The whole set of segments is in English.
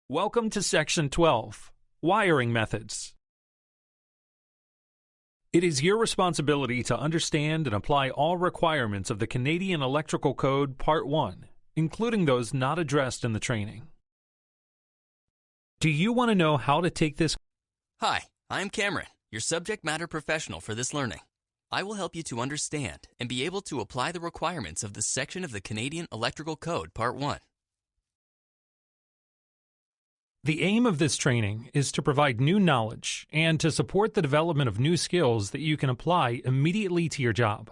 Welcome to Section 12, Wiring Methods. It is your responsibility to understand and apply all requirements of the Canadian Electrical Code Part 1, including those not addressed in the training. Do you want to know how to take this? Hi, I'm Cameron, your subject matter professional for this learning. I will help you to understand and be able to apply the requirements of this section of the Canadian Electrical Code Part 1. The aim of this training is to provide new knowledge and to support the development of new skills that you can apply immediately to your job.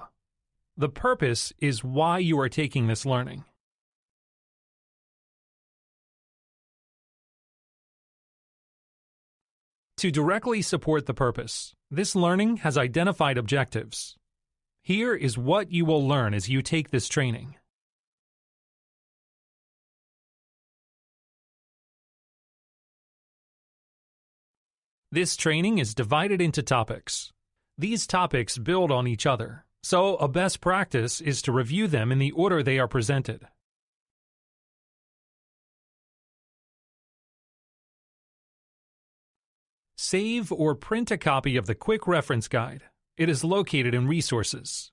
The purpose is why you are taking this learning. To directly support the purpose, this learning has identified objectives. Here is what you will learn as you take this training. This training is divided into topics. These topics build on each other, so a best practice is to review them in the order they are presented. Save or print a copy of the Quick Reference Guide. It is located in Resources.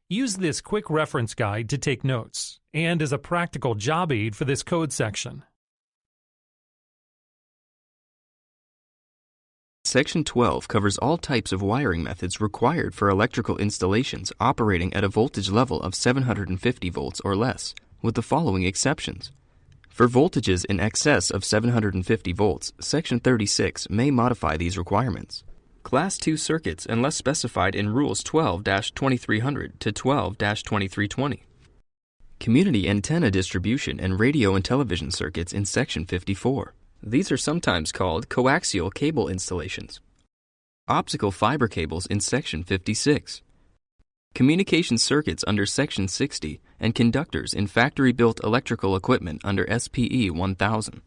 Use this Quick Reference Guide to take notes and as a practical job aid for this code section. Section 12 covers all types of wiring methods required for electrical installations operating at a voltage level of 750 volts or less, with the following exceptions. For voltages in excess of 750 volts, Section 36 may modify these requirements. Class 2 circuits unless specified in Rules 12-2300 to 12-2320. Community antenna distribution and radio and television circuits in Section 54. These are sometimes called coaxial cable installations. Optical fiber cables in Section 56. Communication circuits under Section 60 and conductors in factory-built electrical equipment under SPE 1000.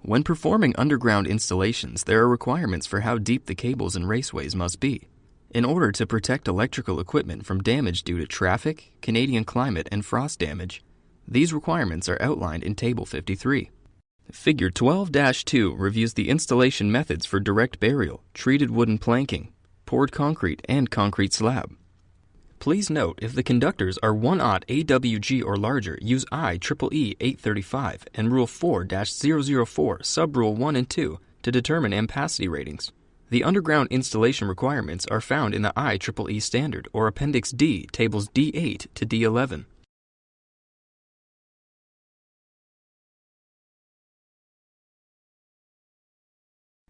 When performing underground installations, there are requirements for how deep the cables and raceways must be. In order to protect electrical equipment from damage due to traffic, Canadian climate, and frost damage, these requirements are outlined in Table 53. Figure 12-2 reviews the installation methods for direct burial, treated wooden planking, poured concrete, and concrete slab. Please note, if the conductors are 1/0 AWG or larger, use IEEE 835 and Rule 4-004, Subrule 1 and 2 to determine ampacity ratings. The underground installation requirements are found in the IEEE standard or Appendix D, Tables D8 to D11.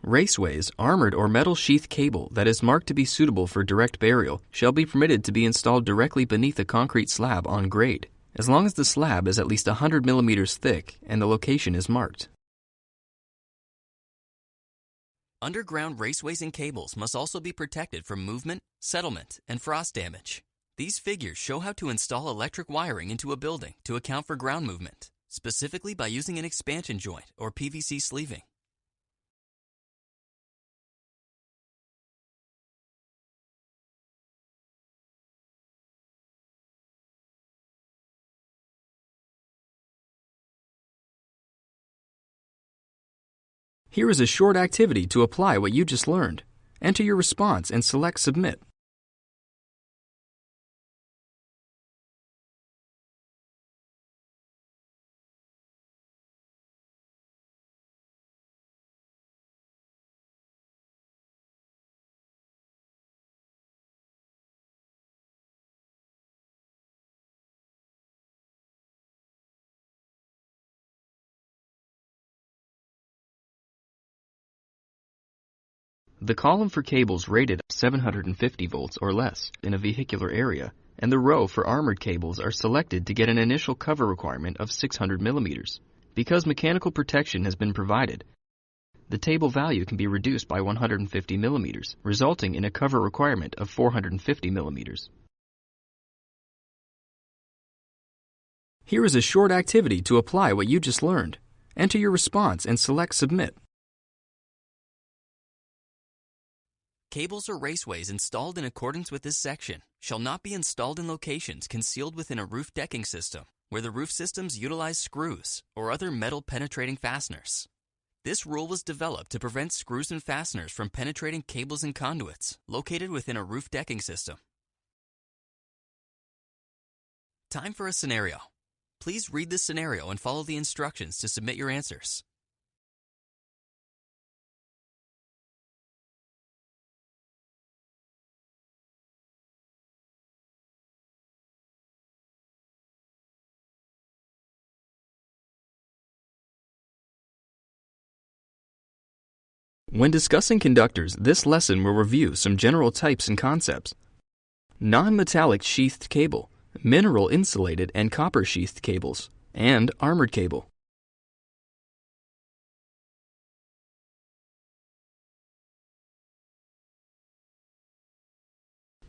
Raceways, armored or metal sheath cable that is marked to be suitable for direct burial shall be permitted to be installed directly beneath a concrete slab on grade, as long as the slab is at least 100 millimeters thick and the location is marked. Underground raceways and cables must also be protected from movement, settlement, and frost damage. These figures show how to install electric wiring into a building to account for ground movement, specifically by using an expansion joint or PVC sleeving. Here is a short activity to apply what you just learned. Enter your response and select Submit. The column for cables rated 750 volts or less in a vehicular area and the row for armored cables are selected to get an initial cover requirement of 600 millimeters. Because mechanical protection has been provided, the table value can be reduced by 150 millimeters, resulting in a cover requirement of 450 millimeters. Here is a short activity to apply what you just learned. Enter your response and select Submit. Cables or raceways installed in accordance with this section shall not be installed in locations concealed within a roof decking system where the roof systems utilize screws or other metal penetrating fasteners. This rule was developed to prevent screws and fasteners from penetrating cables and conduits located within a roof decking system. Time for a scenario. Please read this scenario and follow the instructions to submit your answers. When discussing conductors, this lesson will review some general types and concepts. Non-metallic sheathed cable, mineral insulated and copper sheathed cables, and armored cable.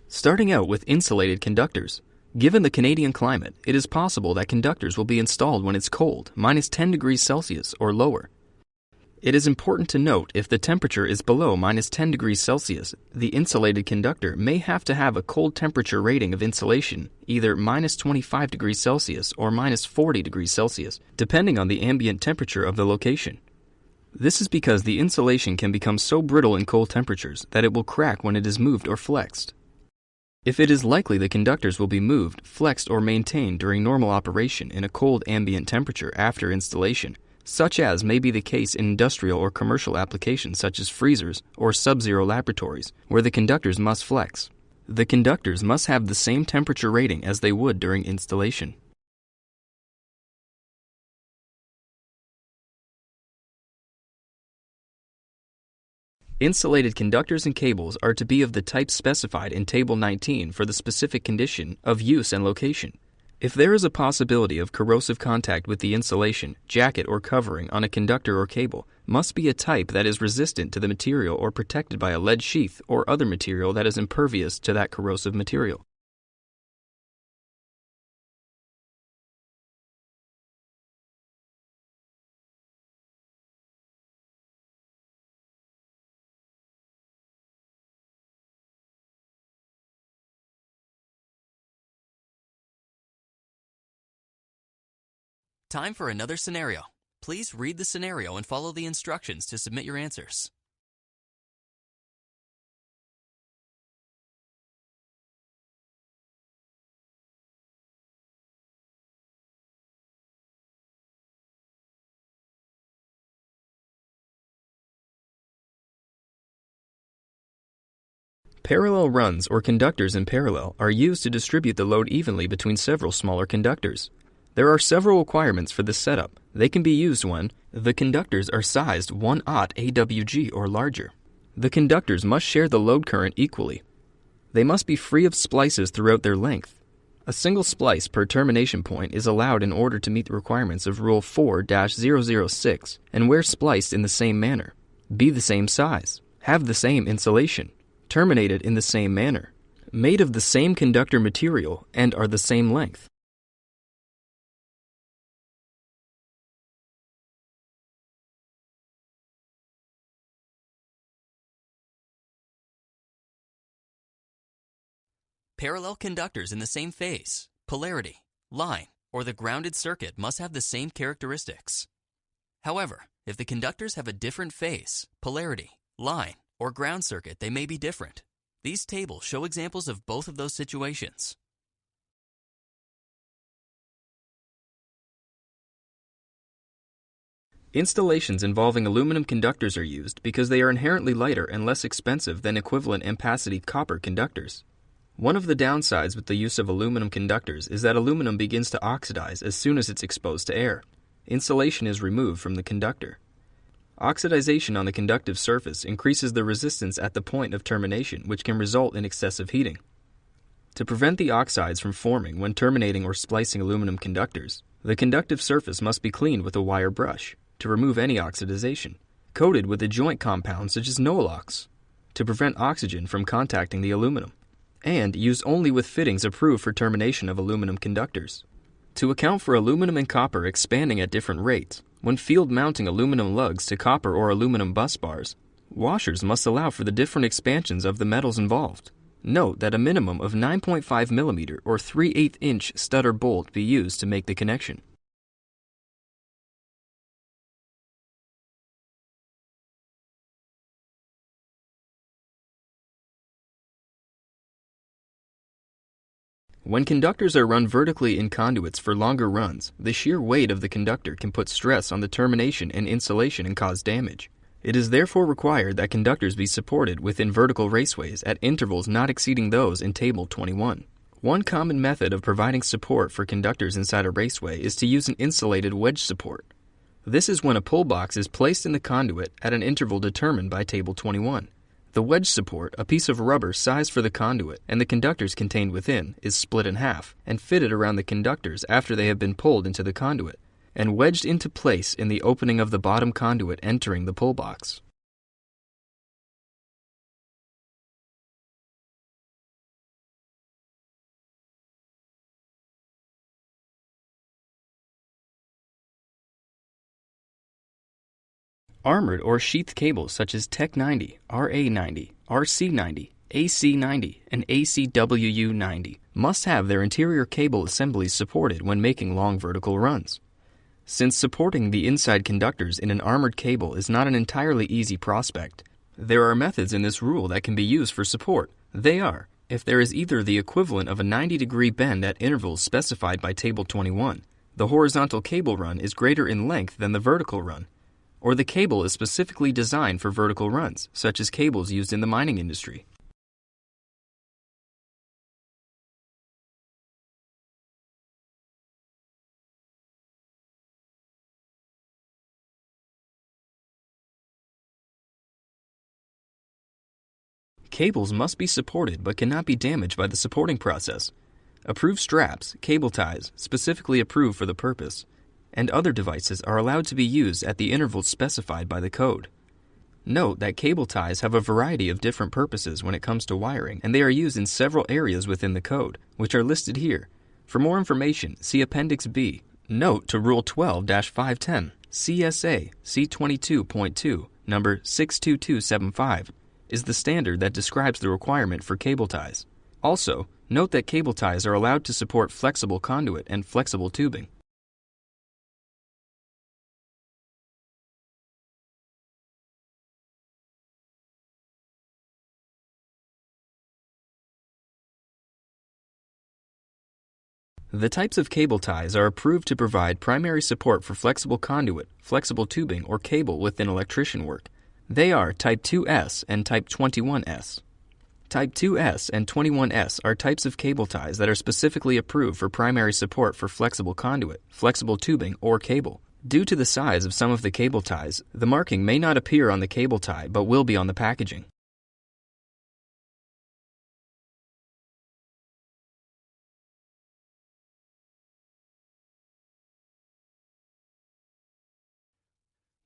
Starting out with insulated conductors. Given the Canadian climate, it is possible that conductors will be installed when it's cold, -10 degrees Celsius or lower. It is important to note if the temperature is below -10 degrees Celsius, the insulated conductor may have to have a cold temperature rating of insulation, either -25 degrees Celsius or -40 degrees Celsius, depending on the ambient temperature of the location. This is because the insulation can become so brittle in cold temperatures that it will crack when it is moved or flexed. If it is likely the conductors will be moved, flexed, or maintained during normal operation in a cold ambient temperature after installation, such as may be the case in industrial or commercial applications such as freezers or sub-zero laboratories, where the conductors must flex. The conductors must have the same temperature rating as they would during installation. Insulated conductors and cables are to be of the type specified in Table 19 for the specific condition of use and location. If there is a possibility of corrosive contact with the insulation, jacket, or covering on a conductor or cable, must be a type that is resistant to the material or protected by a lead sheath or other material that is impervious to that corrosive material. Time for another scenario. Please read the scenario and follow the instructions to submit your answers. Parallel runs or conductors in parallel are used to distribute the load evenly between several smaller conductors. There are several requirements for this setup. They can be used when the conductors are sized 1/0 AWG or larger. The conductors must share the load current equally. They must be free of splices throughout their length. A single splice per termination point is allowed in order to meet the requirements of Rule 4-006 and where spliced in the same manner. Be the same size. Have the same insulation. Terminated in the same manner. Made of the same conductor material and are the same length. Parallel conductors in the same phase, polarity, line, or the grounded circuit must have the same characteristics. However, if the conductors have a different phase, polarity, line, or ground circuit, they may be different. These tables show examples of both of those situations. Installations involving aluminum conductors are used because they are inherently lighter and less expensive than equivalent ampacity copper conductors. One of the downsides with the use of aluminum conductors is that aluminum begins to oxidize as soon as it's exposed to air. Insulation is removed from the conductor. Oxidization on the conductive surface increases the resistance at the point of termination, which can result in excessive heating. To prevent the oxides from forming when terminating or splicing aluminum conductors, the conductive surface must be cleaned with a wire brush to remove any oxidization, coated with a joint compound such as Noalox to prevent oxygen from contacting the aluminum, and used only with fittings approved for termination of aluminum conductors. To account for aluminum and copper expanding at different rates, when field mounting aluminum lugs to copper or aluminum bus bars, washers must allow for the different expansions of the metals involved. Note that a minimum of 9.5 mm or 3/8 inch stud or bolt be used to make the connection. When conductors are run vertically in conduits for longer runs, the sheer weight of the conductor can put stress on the termination and insulation and cause damage. It is therefore required that conductors be supported within vertical raceways at intervals not exceeding those in Table 21. One common method of providing support for conductors inside a raceway is to use an insulated wedge support. This is when a pull box is placed in the conduit at an interval determined by Table 21. The wedge support, a piece of rubber sized for the conduit, and the conductors contained within, is split in half and fitted around the conductors after they have been pulled into the conduit, and wedged into place in the opening of the bottom conduit entering the pull box. Armored or sheathed cables such as Tech 90, RA 90, RC 90, AC 90, and ACWU 90 must have their interior cable assemblies supported when making long vertical runs. Since supporting the inside conductors in an armored cable is not an entirely easy prospect, there are methods in this rule that can be used for support. They are, if there is either the equivalent of a 90-degree bend at intervals specified by Table 21, the horizontal cable run is greater in length than the vertical run, or the cable is specifically designed for vertical runs, such as cables used in the mining industry. Cables must be supported but cannot be damaged by the supporting process. Approved straps, cable ties, specifically approved for the purpose, and other devices are allowed to be used at the intervals specified by the code. Note that cable ties have a variety of different purposes when it comes to wiring, and they are used in several areas within the code, which are listed here. For more information, see Appendix B. Note to Rule 12-510, CSA C22.2, number 62275, is the standard that describes the requirement for cable ties. Also, note that cable ties are allowed to support flexible conduit and flexible tubing. The types of cable ties are approved to provide primary support for flexible conduit, flexible tubing, or cable within electrician work. They are Type 2S and Type 21S. Type 2S and 21S are types of cable ties that are specifically approved for primary support for flexible conduit, flexible tubing, or cable. Due to the size of some of the cable ties, the marking may not appear on the cable tie but will be on the packaging.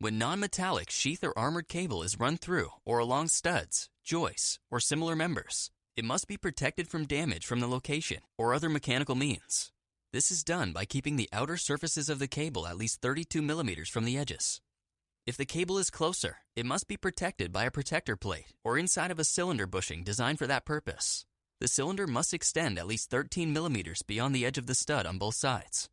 When non-metallic sheath or armored cable is run through or along studs, joists, or similar members, it must be protected from damage from the location or other mechanical means. This is done by keeping the outer surfaces of the cable at least 32 millimeters from the edges. If the cable is closer, it must be protected by a protector plate or inside of a cylinder bushing designed for that purpose. The cylinder must extend at least 13 millimeters beyond the edge of the stud on both sides.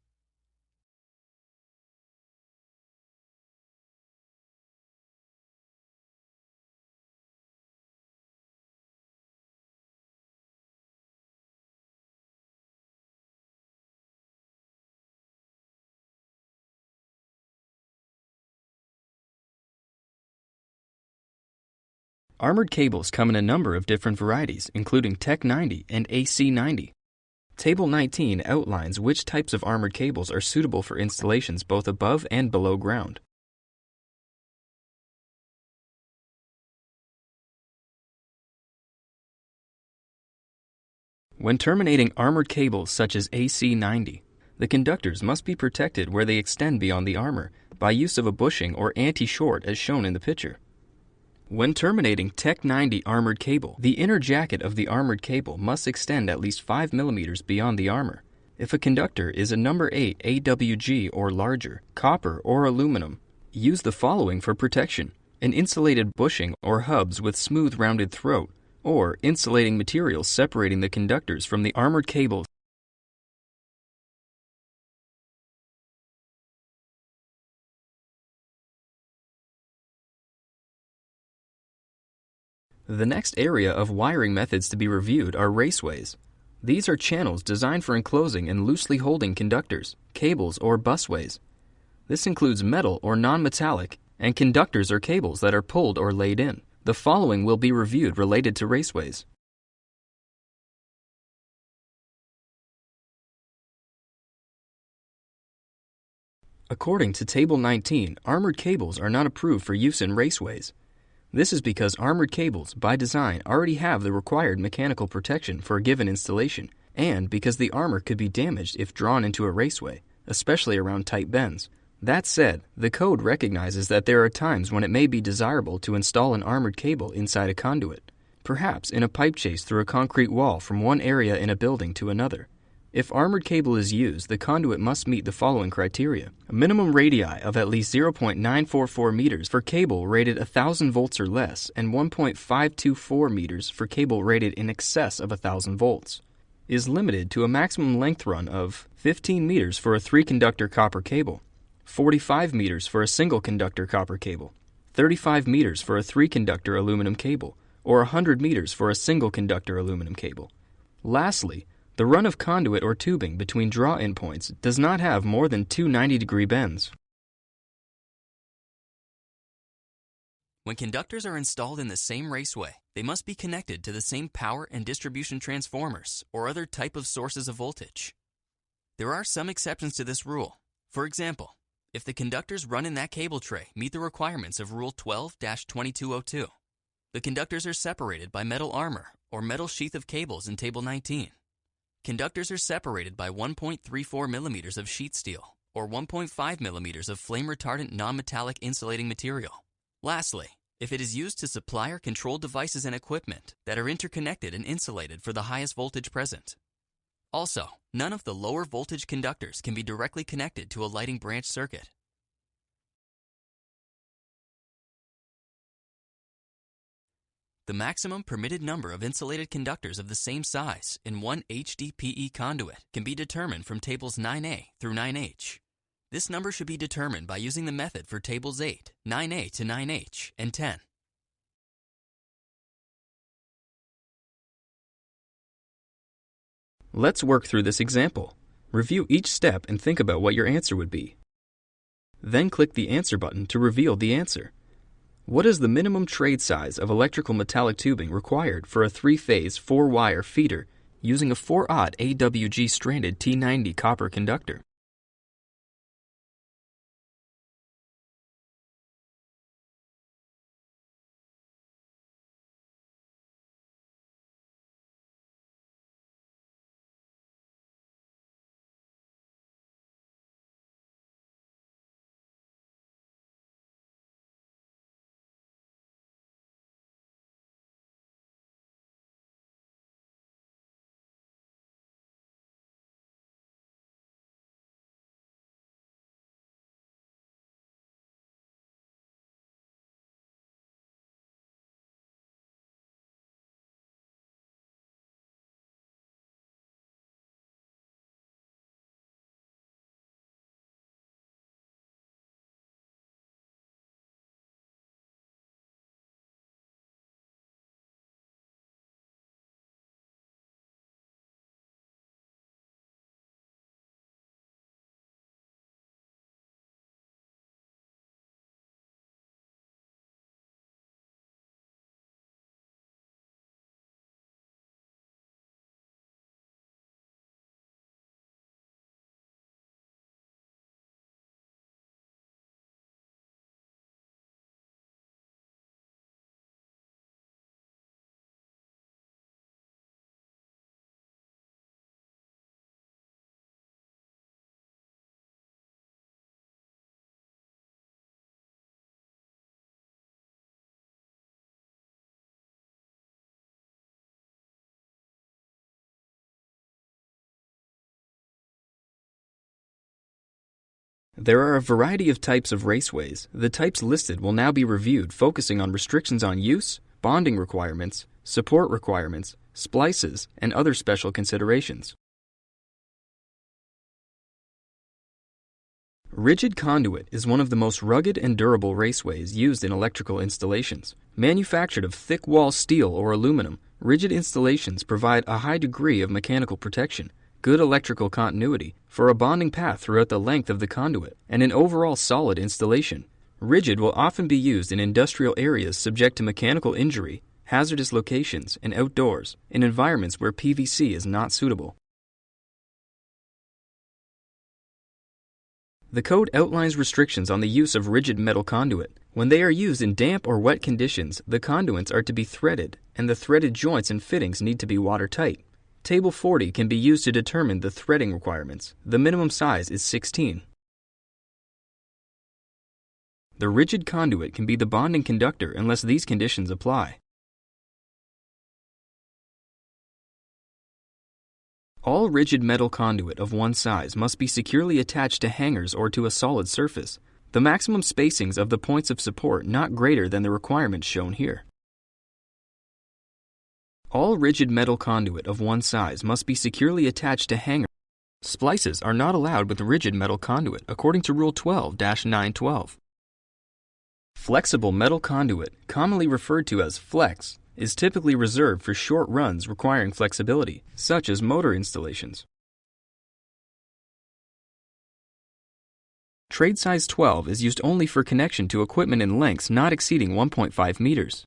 Armored cables come in a number of different varieties, including Tech 90 and AC 90. Table 19 outlines which types of armored cables are suitable for installations both above and below ground. When terminating armored cables such as AC 90, the conductors must be protected where they extend beyond the armor by use of a bushing or anti-short as shown in the picture. When terminating Tech 90 armored cable, the inner jacket of the armored cable must extend at least 5 millimeters beyond the armor. If a conductor is a number 8 AWG or larger, copper or aluminum, use the following for protection: an insulated bushing or hubs with smooth rounded throat, or insulating materials separating the conductors from the armored cables. The next area of wiring methods to be reviewed are raceways. These are channels designed for enclosing and loosely holding conductors, cables, or busways. This includes metal or non-metallic, and conductors or cables that are pulled or laid in. The following will be reviewed related to raceways. According to Table 19, armored cables are not approved for use in raceways. This is because armored cables, by design, already have the required mechanical protection for a given installation, and because the armor could be damaged if drawn into a raceway, especially around tight bends. That said, the code recognizes that there are times when it may be desirable to install an armored cable inside a conduit, perhaps in a pipe chase through a concrete wall from one area in a building to another. If armored cable is used, the conduit must meet the following criteria: a minimum radii of at least 0.944 meters for cable rated 1,000 volts or less, and 1.524 meters for cable rated in excess of 1,000 volts. Is limited to a maximum length run of 15 meters for a 3-conductor copper cable, 45 meters for a single-conductor copper cable, 35 meters for a 3-conductor aluminum cable, or 100 meters for a single-conductor aluminum cable. Lastly, the run of conduit or tubing between draw-in points does not have more than 2 90-degree bends. When conductors are installed in the same raceway, they must be connected to the same power and distribution transformers or other type of sources of voltage. There are some exceptions to this rule. For example, if the conductors run in that cable tray meet the requirements of Rule 12-2202, the conductors are separated by metal armor or metal sheath of cables in Table 19. Conductors are separated by 1.34 millimeters of sheet steel or 1.5 millimeters of flame-retardant non-metallic insulating material. Lastly, if it is used to supply or control devices and equipment that are interconnected and insulated for the highest voltage present. Also, none of the lower voltage conductors can be directly connected to a lighting branch circuit. The maximum permitted number of insulated conductors of the same size in one HDPE conduit can be determined from Tables 9A through 9H. This number should be determined by using the method for Tables 8, 9A to 9H, and 10. Let's work through this example. Review each step and think about what your answer would be. Then click the Answer button to reveal the answer. What is the minimum trade size of electrical metallic tubing required for a 3-phase, 4-wire feeder using a 4-aught AWG stranded T90 copper conductor? There are a variety of types of raceways. The types listed will now be reviewed, focusing on restrictions on use, bonding requirements, support requirements, splices, and other special considerations. Rigid conduit is one of the most rugged and durable raceways used in electrical installations. Manufactured of thick wall steel or aluminum, rigid installations provide a high degree of mechanical protection, good electrical continuity for a bonding path throughout the length of the conduit, and an overall solid installation. Rigid will often be used in industrial areas subject to mechanical injury, hazardous locations, and outdoors, in environments where PVC is not suitable. The code outlines restrictions on the use of rigid metal conduit. When they are used in damp or wet conditions, the conduits are to be threaded, and the threaded joints and fittings need to be watertight. Table 40 can be used to determine the threading requirements. The minimum size is 16. The rigid conduit can be the bonding conductor unless these conditions apply. All rigid metal conduit of one size must be securely attached to hangers or to a solid surface. The maximum spacings of the points of support not greater than the requirements shown here. All rigid metal conduit of one size must be securely attached to hangers. Splices are not allowed with rigid metal conduit according to Rule 12-912. Flexible metal conduit, commonly referred to as flex, is typically reserved for short runs requiring flexibility, such as motor installations. Trade size 12 is used only for connection to equipment in lengths not exceeding 1.5 meters.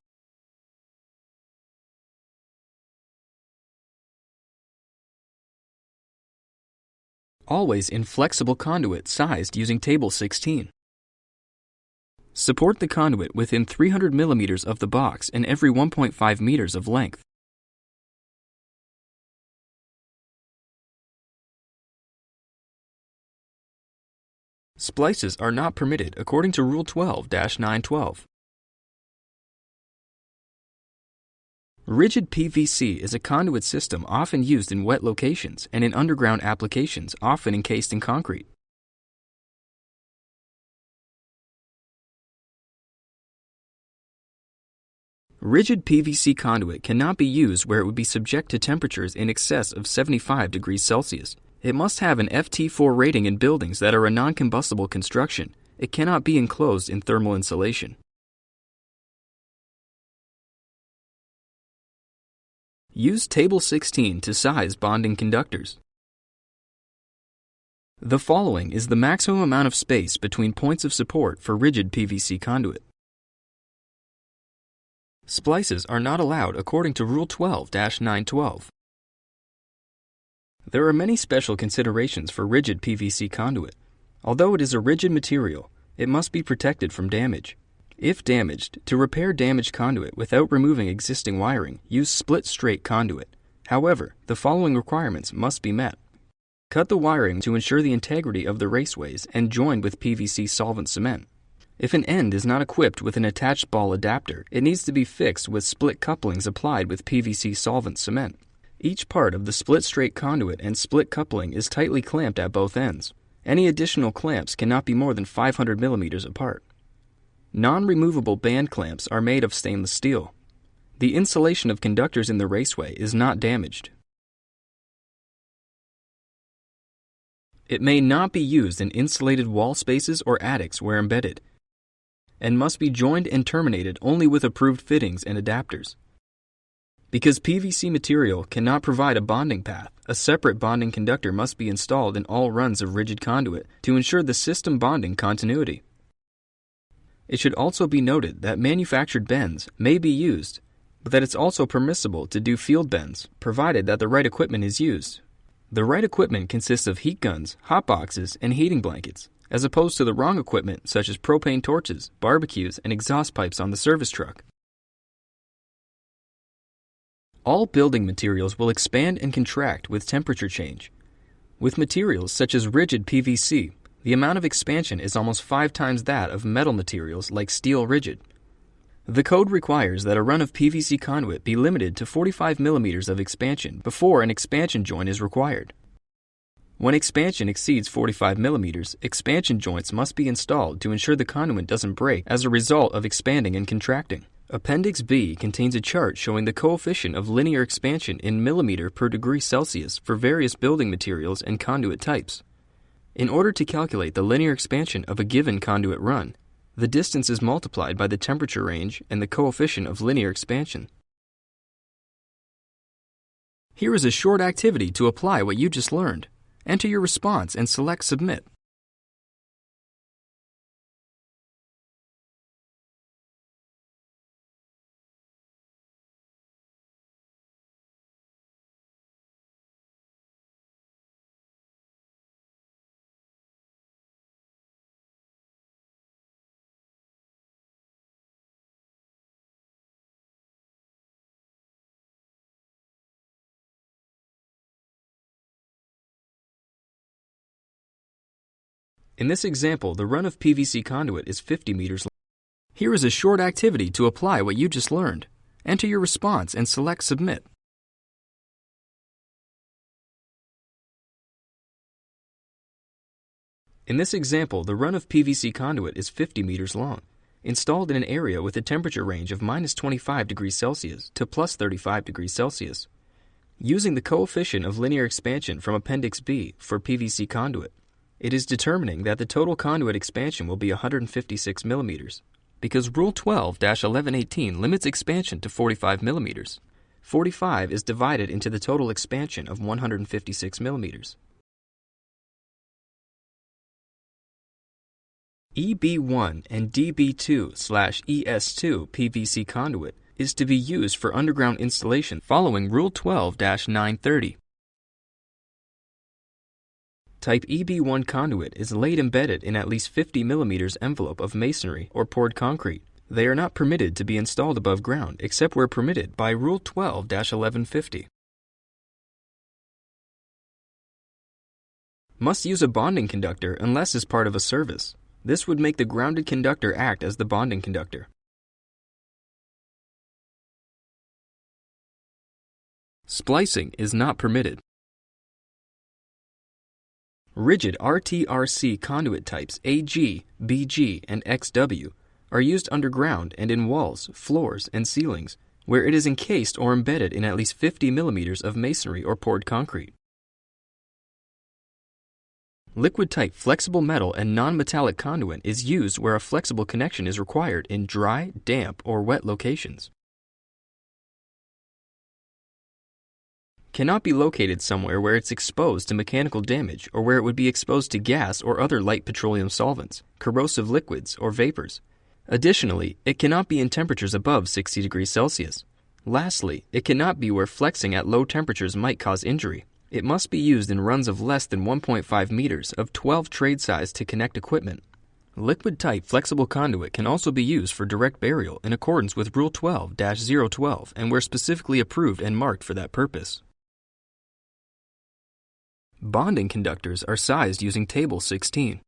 Always in flexible conduit sized using Table 16. Support the conduit within 300 millimeters of the box and every 1.5 meters of length. Splices are not permitted according to Rule 12-912. Rigid PVC is a conduit system often used in wet locations and in underground applications often encased in concrete. Rigid PVC conduit cannot be used where it would be subject to temperatures in excess of 75 degrees Celsius. It must have an FT4 rating in buildings that are a non-combustible construction. It cannot be enclosed in thermal insulation. Use Table 16 to size bonding conductors. The following is the maximum amount of space between points of support for rigid PVC conduit. Splices are not allowed according to Rule 12-912. There are many special considerations for rigid PVC conduit. Although it is a rigid material, it must be protected from damage. If damaged, to repair damaged conduit without removing existing wiring, use split-straight conduit. However, the following requirements must be met. Cut the wiring to ensure the integrity of the raceways and join with PVC solvent cement. If an end is not equipped with an attached ball adapter, it needs to be fixed with split couplings applied with PVC solvent cement. Each part of the split-straight conduit and split coupling is tightly clamped at both ends. Any additional clamps cannot be more than 500 millimeters apart. Non-removable band clamps are made of stainless steel. The insulation of conductors in the raceway is not damaged. It may not be used in insulated wall spaces or attics where embedded, and must be joined and terminated only with approved fittings and adapters. Because PVC material cannot provide a bonding path, a separate bonding conductor must be installed in all runs of rigid conduit to ensure the system bonding continuity. It should also be noted that manufactured bends may be used, but that it's also permissible to do field bends, provided that the right equipment is used. The right equipment consists of heat guns, hot boxes, and heating blankets, as opposed to the wrong equipment such as propane torches, barbecues, and exhaust pipes on the service truck. All building materials will expand and contract with temperature change. With materials such as rigid PVC, the amount of expansion is almost 5 times that of metal materials like steel rigid. The code requires that a run of PVC conduit be limited to 45 millimeters of expansion before an expansion joint is required. When expansion exceeds 45 millimeters, expansion joints must be installed to ensure the conduit doesn't break as a result of expanding and contracting. Appendix B contains a chart showing the coefficient of linear expansion in millimeter per degree Celsius for various building materials and conduit types. In order to calculate the linear expansion of a given conduit run, the distance is multiplied by the temperature range and the coefficient of linear expansion. Here is a short activity to apply what you just learned. Enter your response and select Submit. In this example, the run of PVC conduit is 50 meters long. Here is a short activity to apply what you just learned. Enter your response and select Submit. In this example, the run of PVC conduit is 50 meters long, installed in an area with a temperature range of -25 degrees Celsius to +35 degrees Celsius. Using the coefficient of linear expansion from Appendix B for PVC conduit, it is determining that the total conduit expansion will be 156 millimeters, because Rule 12-1118 limits expansion to 45 millimeters. 45 is divided into the total expansion of 156 millimeters. EB1 and DB2/ES2 PVC conduit is to be used for underground installation following Rule 12-930. Type EB1 conduit is laid embedded in at least 50 millimeters envelope of masonry or poured concrete. They are not permitted to be installed above ground except where permitted by Rule 12-1150. Must use a bonding conductor unless as part of a service. This would make the grounded conductor act as the bonding conductor. Splicing is not permitted. Rigid RTRC conduit types AG, BG, and XW are used underground and in walls, floors, and ceilings, where it is encased or embedded in at least 50 millimeters of masonry or poured concrete. Liquid-type flexible metal and non-metallic conduit is used where a flexible connection is required in dry, damp, or wet locations. Cannot be located somewhere where it's exposed to mechanical damage or where it would be exposed to gas or other light petroleum solvents, corrosive liquids, or vapors. Additionally, it cannot be in temperatures above 60 degrees Celsius. Lastly, it cannot be where flexing at low temperatures might cause injury. It must be used in runs of less than 1.5 meters of 12 trade size to connect equipment. Liquid-type flexible conduit can also be used for direct burial in accordance with Rule 12-012 and where specifically approved and marked for that purpose. Bonding conductors are sized using Table 16.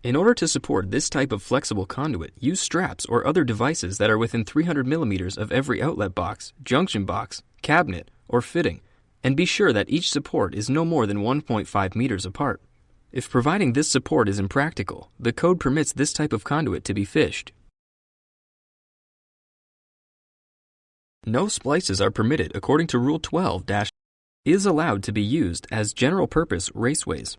In order to support this type of flexible conduit, use straps or other devices that are within 300 millimeters of every outlet box, junction box, cabinet, or fitting, and be sure that each support is no more than 1.5 meters apart. If providing this support is impractical, the code permits this type of conduit to be fished. No splices are permitted according to Rule 12- is allowed to be used as general-purpose raceways.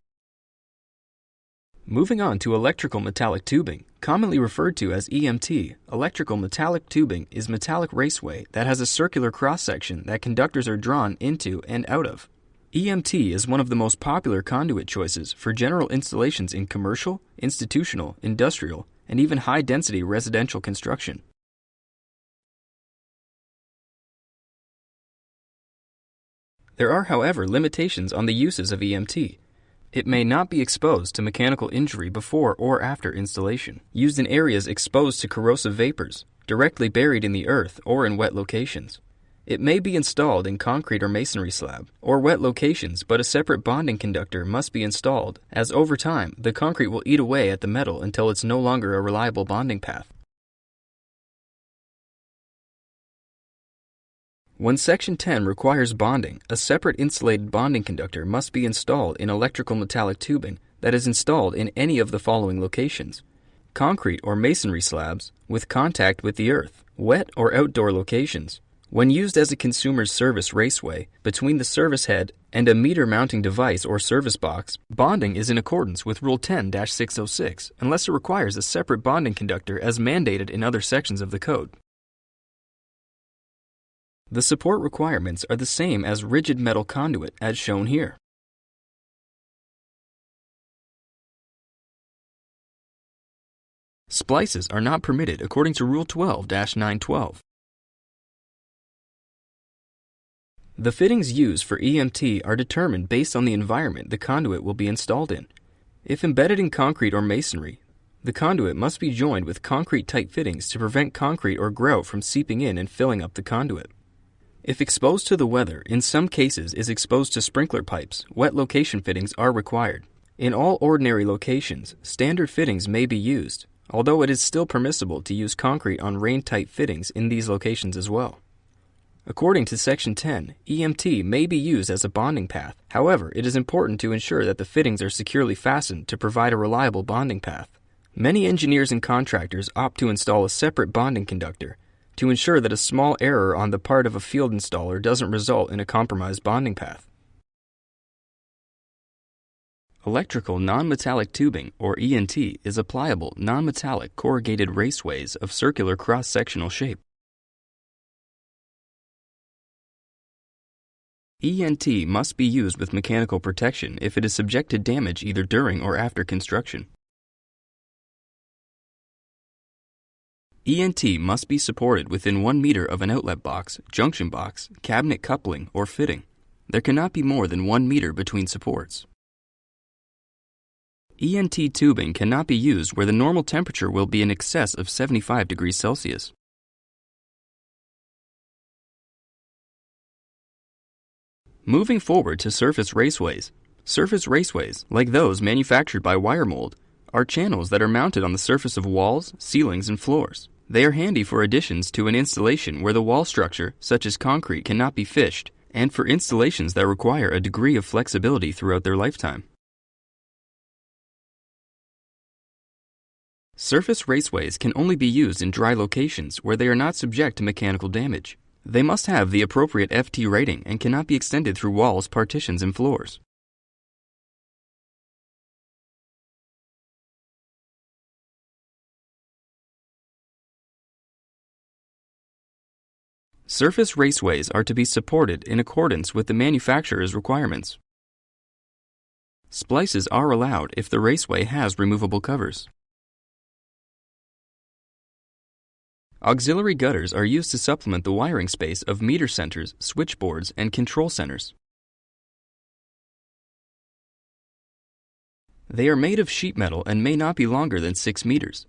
Moving on to electrical metallic tubing, commonly referred to as EMT, electrical metallic tubing is metallic raceway that has a circular cross-section that conductors are drawn into and out of. EMT is one of the most popular conduit choices for general installations in commercial, institutional, industrial, and even high-density residential construction. There are, however, limitations on the uses of EMT. It may not be exposed to mechanical injury before or after installation, used in areas exposed to corrosive vapors, directly buried in the earth or in wet locations. It may be installed in concrete or masonry slab, or wet locations, but a separate bonding conductor must be installed, as over time, the concrete will eat away at the metal until it's no longer a reliable bonding path. When Section 10 requires bonding, a separate insulated bonding conductor must be installed in electrical metallic tubing that is installed in any of the following locations: concrete or masonry slabs with contact with the earth, wet or outdoor locations. When used as a consumer's service raceway between the service head and a meter mounting device or service box, bonding is in accordance with Rule 10-606 unless it requires a separate bonding conductor as mandated in other sections of the code. The support requirements are the same as rigid metal conduit as shown here. Splices are not permitted according to Rule 12-912. The fittings used for EMT are determined based on the environment the conduit will be installed in. If embedded in concrete or masonry, the conduit must be joined with concrete-type fittings to prevent concrete or grout from seeping in and filling up the conduit. If exposed to the weather, in some cases is exposed to sprinkler pipes, wet location fittings are required. In all ordinary locations, standard fittings may be used, although it is still permissible to use concrete on rain-tight fittings in these locations as well. According to Section 10, EMT may be used as a bonding path. However, it is important to ensure that the fittings are securely fastened to provide a reliable bonding path. Many engineers and contractors opt to install a separate bonding conductor to ensure that a small error on the part of a field installer doesn't result in a compromised bonding path. Electrical non-metallic tubing, or ENT, is a pliable, non-metallic corrugated raceways of circular cross-sectional shape. ENT must be used with mechanical protection if it is subject to damage either during or after construction. ENT must be supported within 1 meter of an outlet box, junction box, cabinet coupling, or fitting. There cannot be more than 1 meter between supports. ENT tubing cannot be used where the normal temperature will be in excess of 75 degrees Celsius. Moving forward to surface raceways. Surface raceways, like those manufactured by Wiremold, are channels that are mounted on the surface of walls, ceilings, and floors. They are handy for additions to an installation where the wall structure, such as concrete, cannot be fished, and for installations that require a degree of flexibility throughout their lifetime. Surface raceways can only be used in dry locations where they are not subject to mechanical damage. They must have the appropriate FT rating and cannot be extended through walls, partitions, and floors. Surface raceways are to be supported in accordance with the manufacturer's requirements. Splices are allowed if the raceway has removable covers. Auxiliary gutters are used to supplement the wiring space of meter centers, switchboards, and control centers. They are made of sheet metal and may not be longer than 6 meters.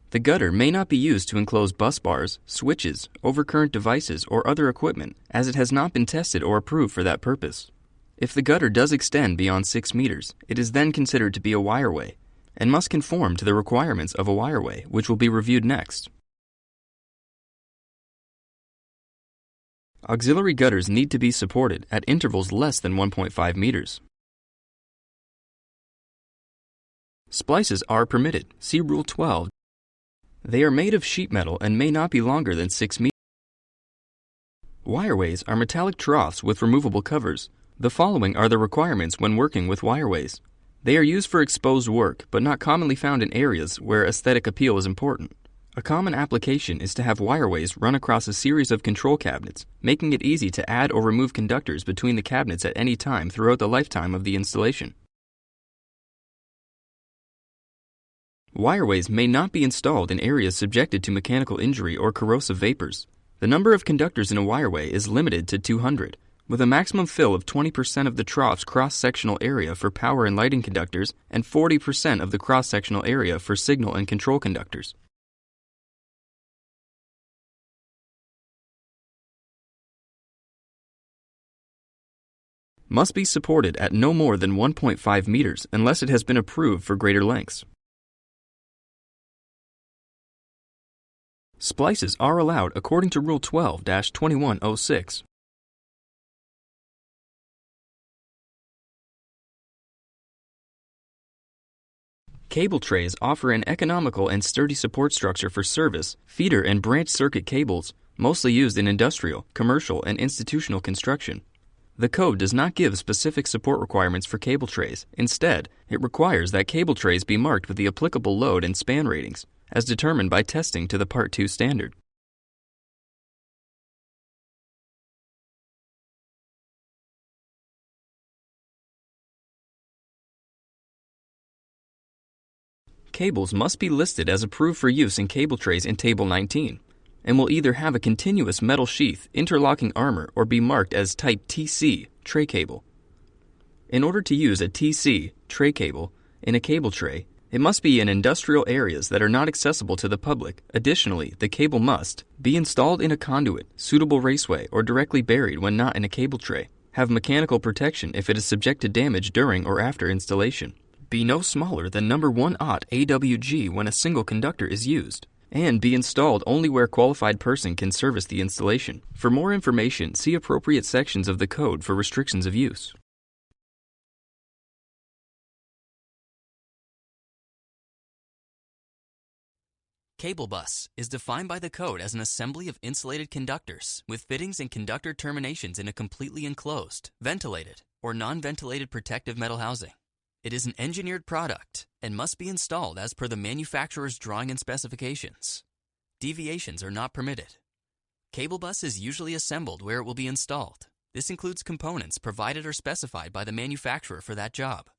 The gutter may not be used to enclose bus bars, switches, overcurrent devices, or other equipment, as it has not been tested or approved for that purpose. If the gutter does extend beyond 6 meters, it is then considered to be a wireway, and must conform to the requirements of a wireway, which will be reviewed next. Auxiliary gutters need to be supported at intervals less than 1.5 meters. Splices are permitted. See Rule 12. They are made of sheet metal and may not be longer than 6 meters. Wireways are metallic troughs with removable covers. The following are the requirements when working with wireways. They are used for exposed work, but not commonly found in areas where aesthetic appeal is important. A common application is to have wireways run across a series of control cabinets, making it easy to add or remove conductors between the cabinets at any time throughout the lifetime of the installation. Wireways may not be installed in areas subjected to mechanical injury or corrosive vapors. The number of conductors in a wireway is limited to 200, with a maximum fill of 20% of the trough's cross-sectional area for power and lighting conductors and 40% of the cross-sectional area for signal and control conductors. Must be supported at no more than 1.5 meters unless it has been approved for greater lengths. Splices are allowed according to Rule 12-2106. Cable trays offer an economical and sturdy support structure for service, feeder, and branch circuit cables, mostly used in industrial, commercial, and institutional construction. The code does not give specific support requirements for cable trays. Instead, it requires that cable trays be marked with the applicable load and span ratings, as determined by testing to the Part 2 standard. Cables must be listed as approved for use in cable trays in Table 19, and will either have a continuous metal sheath, interlocking armor, or be marked as Type TC tray cable. In order to use a TC tray cable in a cable tray, it must be in industrial areas that are not accessible to the public. Additionally, the cable must be installed in a conduit, suitable raceway, or directly buried when not in a cable tray, have mechanical protection if it is subject to damage during or after installation, be no smaller than number 1/0 AWG when a single conductor is used, and be installed only where a qualified person can service the installation. For more information, see appropriate sections of the code for restrictions of use. Cable bus is defined by the code as an assembly of insulated conductors with fittings and conductor terminations in a completely enclosed, ventilated, or non-ventilated protective metal housing. It is an engineered product and must be installed as per the manufacturer's drawing and specifications. Deviations are not permitted. Cable bus is usually assembled where it will be installed. This includes components provided or specified by the manufacturer for that job.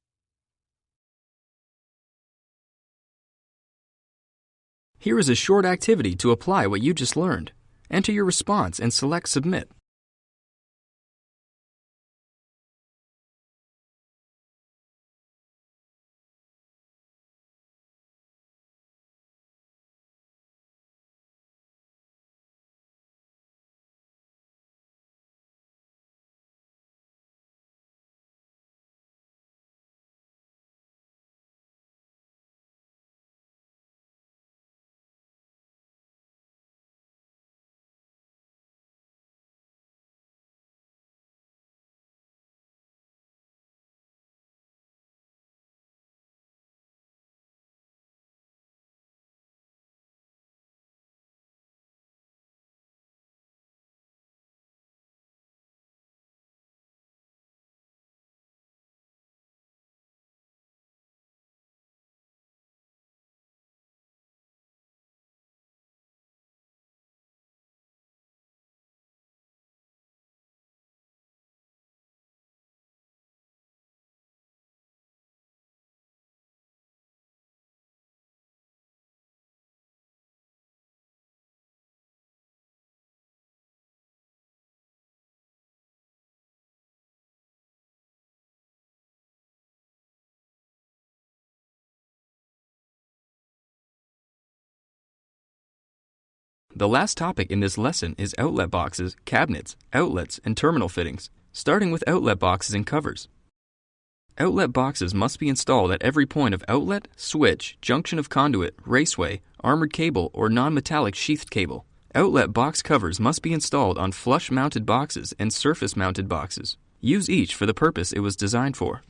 Here is a short activity to apply what you just learned. Enter your response and select Submit. The last topic in this lesson is outlet boxes, cabinets, outlets, and terminal fittings, starting with outlet boxes and covers. Outlet boxes must be installed at every point of outlet, switch, junction of conduit, raceway, armored cable, or non-metallic sheathed cable. Outlet box covers must be installed on flush-mounted boxes and surface-mounted boxes. Use each for the purpose it was designed for.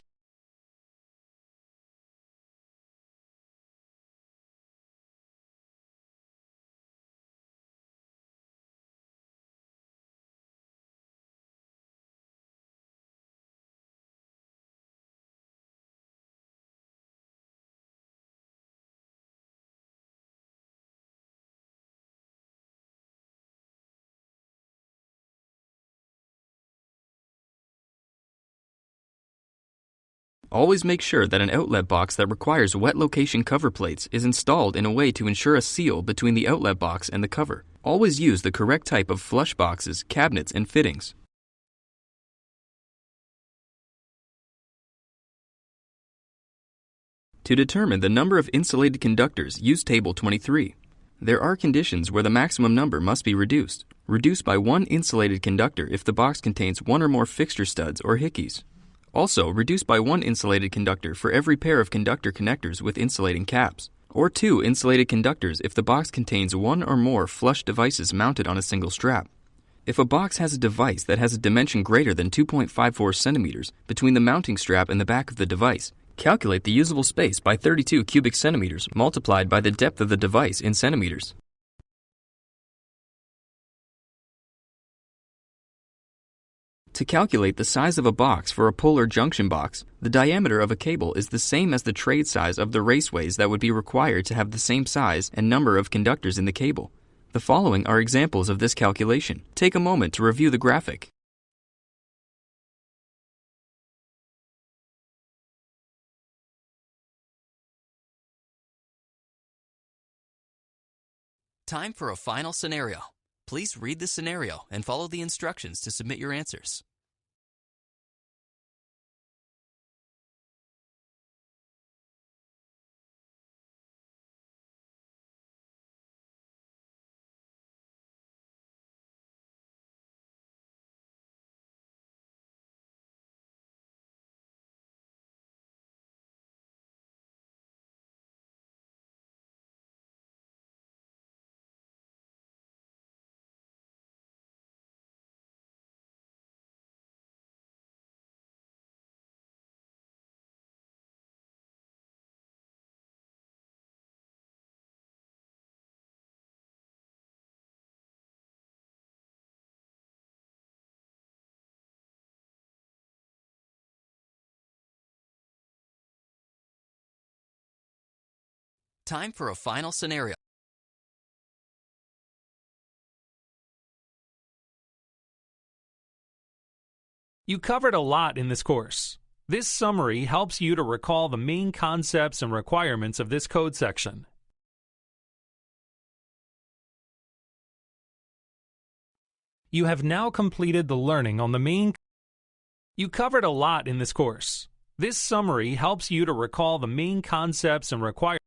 Always make sure that an outlet box that requires wet location cover plates is installed in a way to ensure a seal between the outlet box and the cover. Always use the correct type of flush boxes, cabinets, and fittings. To determine the number of insulated conductors, use Table 23. There are conditions where the maximum number must be reduced. Reduce by one insulated conductor if the box contains one or more fixture studs or hickeys. Also, reduce by one insulated conductor for every pair of conductor connectors with insulating caps, or two insulated conductors if the box contains one or more flush devices mounted on a single strap. If a box has a device that has a dimension greater than 2.54 centimeters between the mounting strap and the back of the device, Calculate the usable space by 32 cubic centimeters multiplied by the depth of the device in centimeters. To calculate the size of a box for a polar junction box, the diameter of a cable is the same as the trade size of the raceways that would be required to have the same size and number of conductors in the cable. The following are examples of this calculation. Take a moment to review the graphic. Time for a final scenario. Please read the scenario and follow the instructions to submit your answers. Time for a final scenario. You covered a lot in this course. This summary helps you to recall the main concepts and requirements of this code section. You have now completed the learning on the main. You covered a lot in this course. This summary helps you to recall the main concepts and requirements.